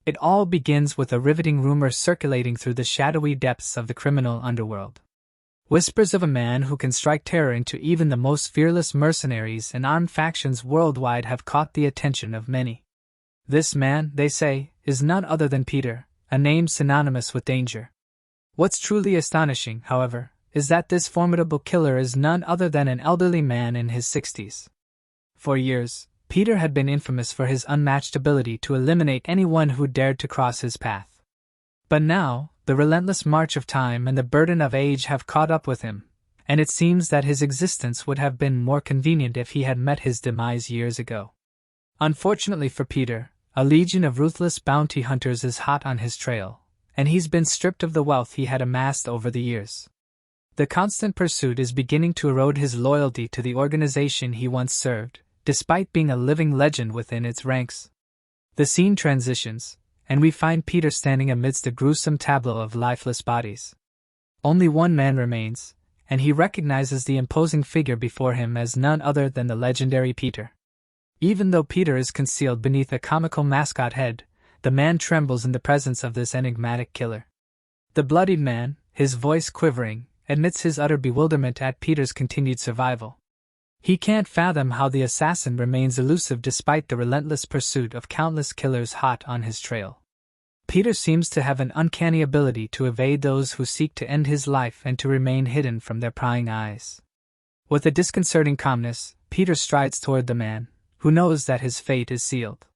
It all begins with a riveting rumor circulating through the shadowy depths of the criminal underworld. Whispers of a man who can strike terror into even the most fearless mercenaries and armed factions worldwide have caught the attention of many. This man, they say, is none other than Peter, a name synonymous with danger. What's truly astonishing, however, is that this formidable killer is none other than an elderly man in his 60s. For years, Peter had been infamous for his unmatched ability to eliminate anyone who dared to cross his path. But now, the relentless march of time and the burden of age have caught up with him, and it seems that his existence would have been more convenient if he had met his demise years ago. Unfortunately for Peter, a legion of ruthless bounty hunters is hot on his trail, and he's been stripped of the wealth he had amassed over the years. The constant pursuit is beginning to erode his loyalty to the organization he once served, despite being a living legend within its ranks. The scene transitions, and we find Peter standing amidst a gruesome tableau of lifeless bodies. Only one man remains, and he recognizes the imposing figure before him as none other than the legendary Peter. Even though Peter is concealed beneath a comical mascot head, the man trembles in the presence of this enigmatic killer. The bloodied man, his voice quivering, admits his utter bewilderment at Peter's continued survival. He can't fathom how the assassin remains elusive despite the relentless pursuit of countless killers hot on his trail. Peter seems to have an uncanny ability to evade those who seek to end his life and to remain hidden from their prying eyes. With a disconcerting calmness, Peter strides toward the man, who knows that his fate is sealed.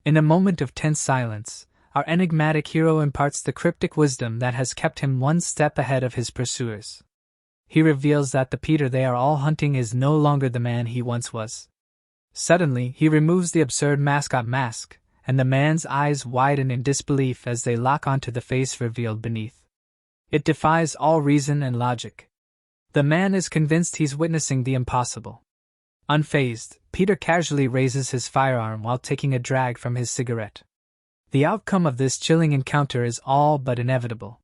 In a moment of tense silence, our enigmatic hero imparts the cryptic wisdom that has kept him one step ahead of his pursuers. He reveals that the Peter they are all hunting is no longer the man he once was. Suddenly, he removes the absurd mascot mask, and the man's eyes widen in disbelief as they lock onto the face revealed beneath. It defies all reason and logic. The man is convinced he's witnessing the impossible. Unfazed, Peter casually raises his firearm while taking a drag from his cigarette. The outcome of this chilling encounter is all but inevitable.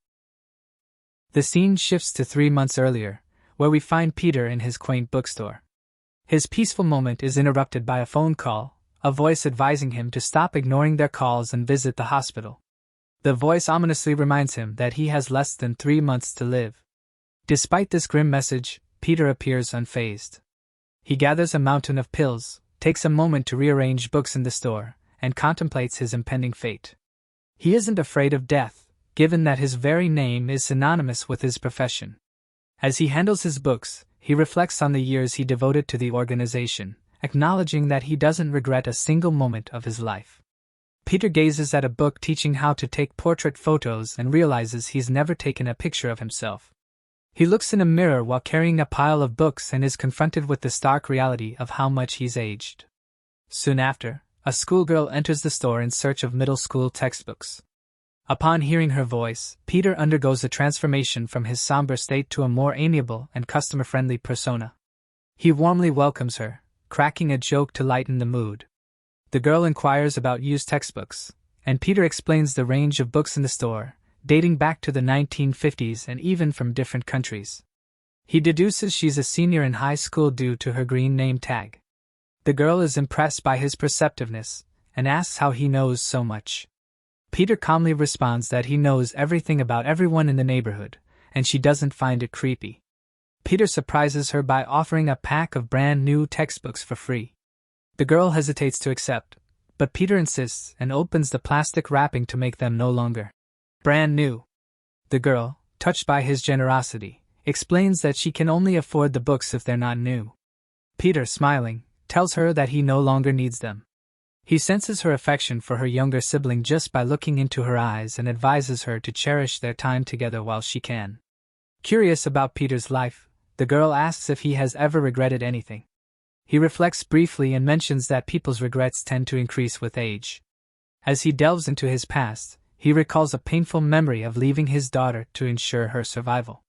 The scene shifts to 3 months earlier, where we find Peter in his quaint bookstore. His peaceful moment is interrupted by a phone call, a voice advising him to stop ignoring their calls and visit the hospital. The voice ominously reminds him that he has less than 3 months to live. Despite this grim message, Peter appears unfazed. He gathers a mountain of pills, takes a moment to rearrange books in the store, and contemplates his impending fate. He isn't afraid of death, given that his very name is synonymous with his profession. As he handles his books, he reflects on the years he devoted to the organization, acknowledging that he doesn't regret a single moment of his life. Peter gazes at a book teaching how to take portrait photos and realizes he's never taken a picture of himself. He looks in a mirror while carrying a pile of books and is confronted with the stark reality of how much he's aged. Soon after, a schoolgirl enters the store in search of middle school textbooks. Upon hearing her voice, Peter undergoes a transformation from his somber state to a more amiable and customer-friendly persona. He warmly welcomes her, cracking a joke to lighten the mood. The girl inquires about used textbooks, and Peter explains the range of books in the store, dating back to the 1950s and even from different countries. He deduces she's a senior in high school due to her green name tag. The girl is impressed by his perceptiveness, and asks how he knows so much. Peter calmly responds that he knows everything about everyone in the neighborhood, and she doesn't find it creepy. Peter surprises her by offering a pack of brand new textbooks for free. The girl hesitates to accept, but Peter insists and opens the plastic wrapping to make them no longer brand new. The girl, touched by his generosity, explains that she can only afford the books if they're not new. Peter, smiling, tells her that he no longer needs them. He senses her affection for her younger sibling just by looking into her eyes and advises her to cherish their time together while she can. Curious about Peter's life, the girl asks if he has ever regretted anything. He reflects briefly and mentions that people's regrets tend to increase with age. As he delves into his past, he recalls a painful memory of leaving his daughter to ensure her survival.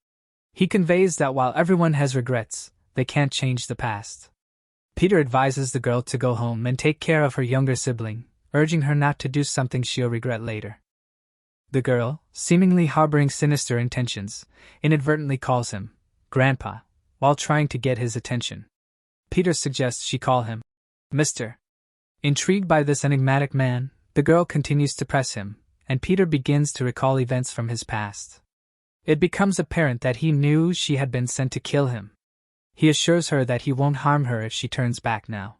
He conveys that while everyone has regrets, they can't change the past. Peter advises the girl to go home and take care of her younger sibling, urging her not to do something she'll regret later. The girl, seemingly harboring sinister intentions, inadvertently calls him Grandpa, while trying to get his attention. Peter suggests she call him Mr. Intrigued by this enigmatic man, The girl continues to press him, and Peter begins to recall events from his past. It becomes apparent that he knew she had been sent to kill him. He assures her that he won't harm her if she turns back now.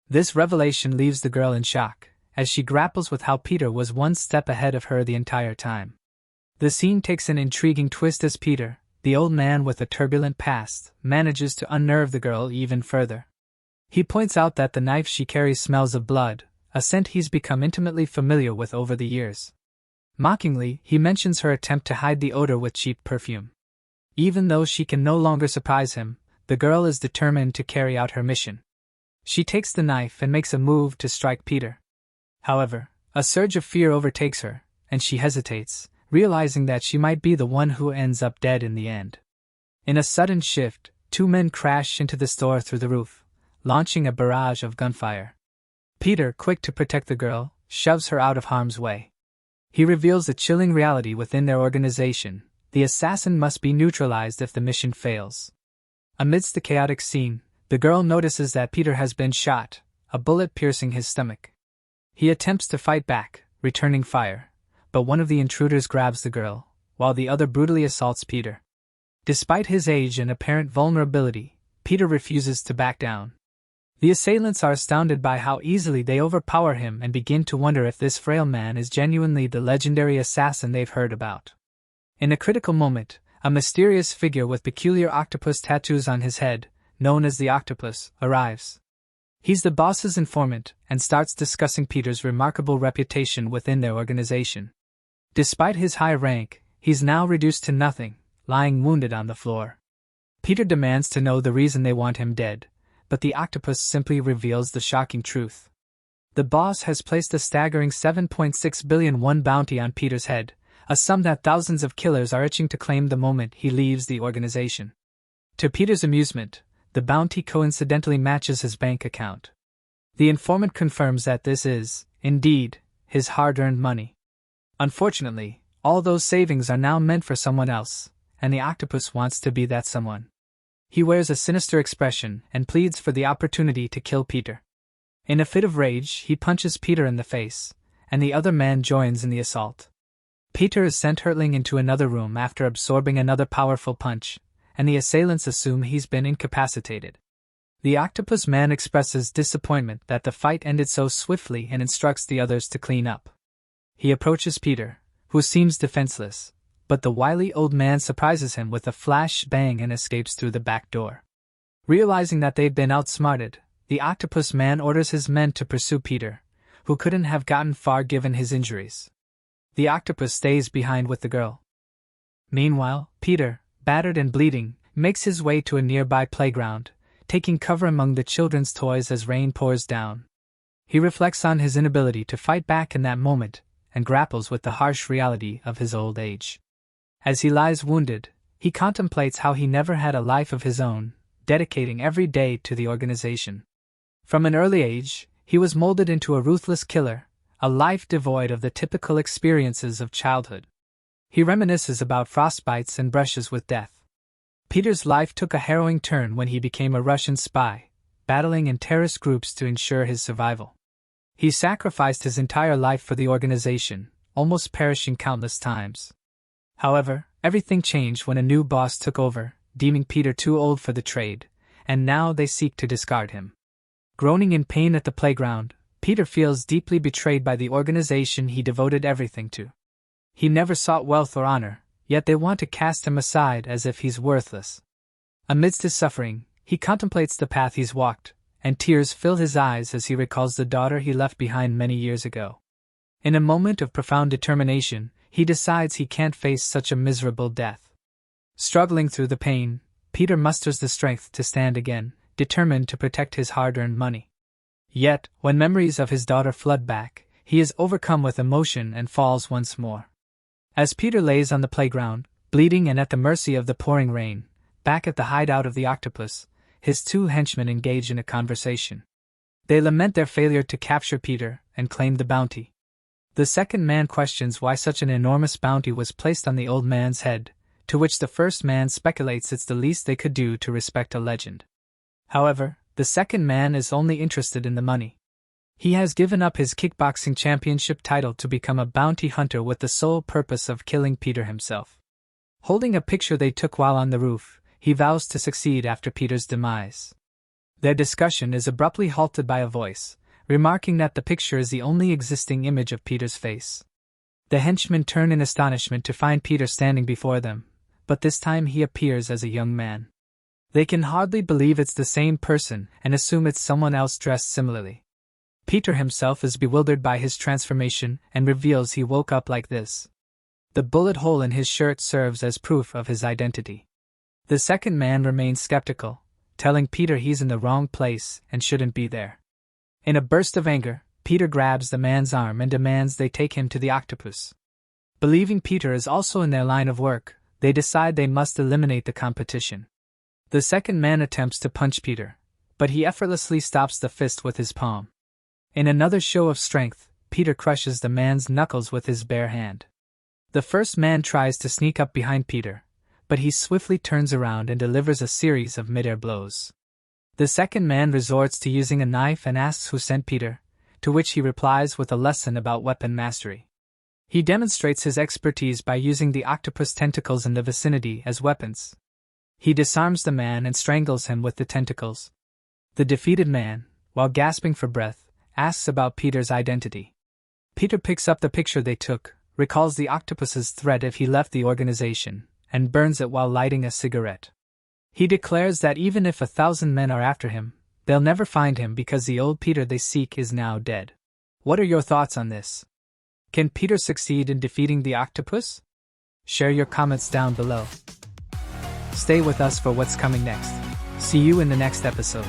This revelation leaves the girl in shock, as she grapples with how Peter was one step ahead of her the entire time. The scene takes an intriguing twist as Peter, the old man with a turbulent past, manages to unnerve the girl even further. He points out that the knife she carries smells of blood, a scent he's become intimately familiar with over the years. Mockingly, he mentions her attempt to hide the odor with cheap perfume. Even though she can no longer surprise him, the girl is determined to carry out her mission. She takes the knife and makes a move to strike Peter. However, a surge of fear overtakes her, and she hesitates, realizing that she might be the one who ends up dead in the end. In a sudden shift, two men crash into the store through the roof, launching a barrage of gunfire. Peter, quick to protect the girl, shoves her out of harm's way. He reveals the chilling reality within their organization: the assassin must be neutralized if the mission fails. Amidst the chaotic scene, the girl notices that Peter has been shot, a bullet piercing his stomach. He attempts to fight back, returning fire, but one of the intruders grabs the girl, while the other brutally assaults Peter. Despite his age and apparent vulnerability, Peter refuses to back down. The assailants are astounded by how easily they overpower him and begin to wonder if this frail man is genuinely the legendary assassin they've heard about. In a critical moment, a mysterious figure with peculiar octopus tattoos on his head, known as the Octopus, arrives. He's the boss's informant and starts discussing Peter's remarkable reputation within their organization. Despite his high rank, he's now reduced to nothing, lying wounded on the floor. Peter demands to know the reason they want him dead, but the octopus simply reveals the shocking truth. The boss has placed a staggering 7.6 billion won bounty on Peter's head, a sum that thousands of killers are itching to claim the moment he leaves the organization. To Peter's amusement, the bounty coincidentally matches his bank account. The informant confirms that this is, indeed, his hard-earned money. Unfortunately, all those savings are now meant for someone else, and the octopus wants to be that someone. He wears a sinister expression and pleads for the opportunity to kill Peter. In a fit of rage, he punches Peter in the face, and the other man joins in the assault. Peter is sent hurtling into another room after absorbing another powerful punch, and the assailants assume he's been incapacitated. The octopus man expresses disappointment that the fight ended so swiftly and instructs the others to clean up. He approaches Peter, who seems defenseless, but the wily old man surprises him with a flash bang and escapes through the back door. Realizing that they've been outsmarted, the octopus man orders his men to pursue Peter, who couldn't have gotten far given his injuries. The octopus stays behind with the girl. Meanwhile, Peter, battered and bleeding, makes his way to a nearby playground, taking cover among the children's toys as rain pours down. He reflects on his inability to fight back in that moment, and grapples with the harsh reality of his old age. As he lies wounded, he contemplates how he never had a life of his own, dedicating every day to the organization. From an early age, he was molded into a ruthless killer, a life devoid of the typical experiences of childhood. He reminisces about frostbites and brushes with death. Peter's life took a harrowing turn when he became a Russian spy, battling in terrorist groups to ensure his survival. He sacrificed his entire life for the organization, almost perishing countless times. However, everything changed when a new boss took over, deeming Peter too old for the trade, and now they seek to discard him. Groaning in pain at the playground, Peter feels deeply betrayed by the organization he devoted everything to. He never sought wealth or honor, yet they want to cast him aside as if he's worthless. Amidst his suffering, he contemplates the path he's walked, and tears fill his eyes as he recalls the daughter he left behind many years ago. In a moment of profound determination, he decides he can't face such a miserable death. Struggling through the pain, Peter musters the strength to stand again, determined to protect his hard-earned money. Yet, when memories of his daughter flood back, he is overcome with emotion and falls once more. As Peter lays on the playground, bleeding and at the mercy of the pouring rain, back at the hideout of the octopus, his two henchmen engage in a conversation. They lament their failure to capture Peter and claim the bounty. The second man questions why such an enormous bounty was placed on the old man's head, to which the first man speculates it's the least they could do to respect a legend. However, the second man is only interested in the money. He has given up his kickboxing championship title to become a bounty hunter with the sole purpose of killing Peter himself. Holding a picture they took while on the roof, he vows to succeed after Peter's demise. Their discussion is abruptly halted by a voice, remarking that the picture is the only existing image of Peter's face. The henchmen turn in astonishment to find Peter standing before them, but this time he appears as a young man. They can hardly believe it's the same person and assume it's someone else dressed similarly. Peter himself is bewildered by his transformation and reveals he woke up like this. The bullet hole in his shirt serves as proof of his identity. The second man remains skeptical, telling Peter he's in the wrong place and shouldn't be there. In a burst of anger, Peter grabs the man's arm and demands they take him to the octopus. Believing Peter is also in their line of work, they decide they must eliminate the competition. The second man attempts to punch Peter, but he effortlessly stops the fist with his palm. In another show of strength, Peter crushes the man's knuckles with his bare hand. The first man tries to sneak up behind Peter, but he swiftly turns around and delivers a series of mid-air blows. The second man resorts to using a knife and asks who sent Peter, to which he replies with a lesson about weapon mastery. He demonstrates his expertise by using the octopus tentacles in the vicinity as weapons. He disarms the man and strangles him with the tentacles. The defeated man, while gasping for breath, asks about Peter's identity. Peter picks up the picture they took, recalls the octopus's threat if he left the organization, and burns it while lighting a cigarette. He declares that even if 1,000 men are after him, they'll never find him because the old Peter they seek is now dead. What are your thoughts on this? Can Peter succeed in defeating the octopus? Share your comments down below. Stay with us for what's coming next. See you in the next episode.